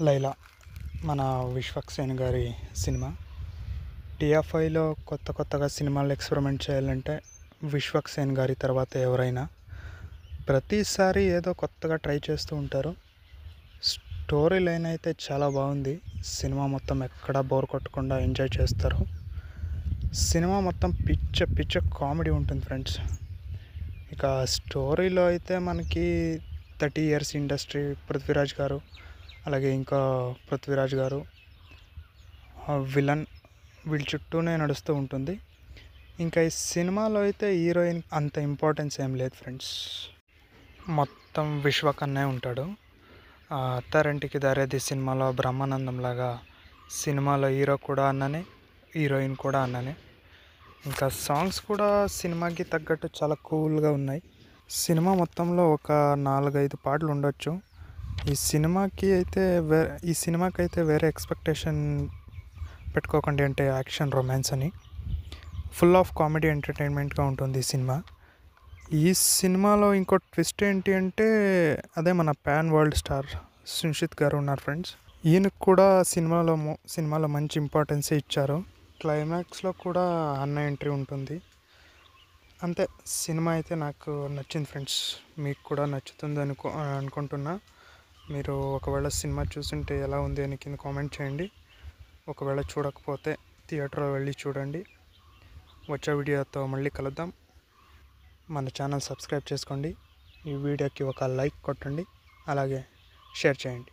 లైలా మన విశ్వక్సేన్ గారి సినిమా. టీఎఫ్ఐలో కొత్తగా సినిమాలు ఎక్స్పెరిమెంట్ చేయాలంటే విశ్వక్సేన్ గారి తర్వాత ఎవరైనా. ప్రతిసారి ఏదో కొత్తగా ట్రై చేస్తూ ఉంటారు. స్టోరీ లైన్ అయితే చాలా బాగుంది. సినిమా మొత్తం ఎక్కడా బోర్ కొట్టకుండా ఎంజాయ్ చేస్తారు. సినిమా మొత్తం పిచ్చ కామెడీ ఉంటుంది ఫ్రెండ్స్. ఇక స్టోరీలో అయితే మనకి 30 years ఇండస్ట్రీ పృథ్వీరాజ్ గారు, అలాగే ఇంకా పృథ్వీరాజ్ గారు విలన్ వీళ్ళ చుట్టూనే నడుస్తూ ఉంటుంది. ఇంకా ఈ సినిమాలో అయితే హీరోయిన్ అంత ఇంపార్టెన్స్ ఏం లేదు ఫ్రెండ్స్. మొత్తం విశ్వకన్నే ఉంటాడు. అత్తారింటికి దారేది సినిమాలో బ్రహ్మానందం లాగా సినిమాలో హీరో కూడా అన్ననే, హీరోయిన్ కూడా అన్ననే. ఇంకా సాంగ్స్ కూడా సినిమాకి తగ్గట్టు చాలా కూల్గా ఉన్నాయి. సినిమా మొత్తంలో ఒక 4-5 పాటలు ఉండొచ్చు. ఈ సినిమాకి అయితే వేరే ఎక్స్పెక్టేషన్ పెట్టుకోకండి. అంటే యాక్షన్, రొమాన్స్ అని ఫుల్ ఆఫ్ కామెడీ, ఎంటర్టైన్మెంట్గా ఉంటుంది ఈ సినిమా. ఈ సినిమాలో ఇంకో ట్విస్ట్ ఏంటి అంటే అదే మన పాన్ వరల్డ్ స్టార్ సున్షిత్ గారు ఉన్నారు ఫ్రెండ్స్. ఈయనకు కూడా సినిమాలో మంచి ఇంపార్టెన్సే ఇచ్చారు. క్లైమాక్స్లో కూడా అన్న ఎంట్రీ ఉంటుంది. అంతే, సినిమా అయితే నాకు నచ్చింది ఫ్రెండ్స్. మీకు కూడా నచ్చుతుంది అనుకుంటున్నా. మీరు ఒకవేళ సినిమా చూస్తుంటే ఎలా ఉంది అని కింద కామెంట్ చేయండి. ఒకవేళ చూడకపోతే థియేటర్లో వెళ్ళి చూడండి. వచ్చే వీడియోతో మళ్ళీ కలుద్దాం. మన ఛానల్ సబ్స్క్రైబ్ చేసుకోండి. ఈ వీడియోకి ఒక లైక్ కొట్టండి, అలాగే షేర్ చేయండి.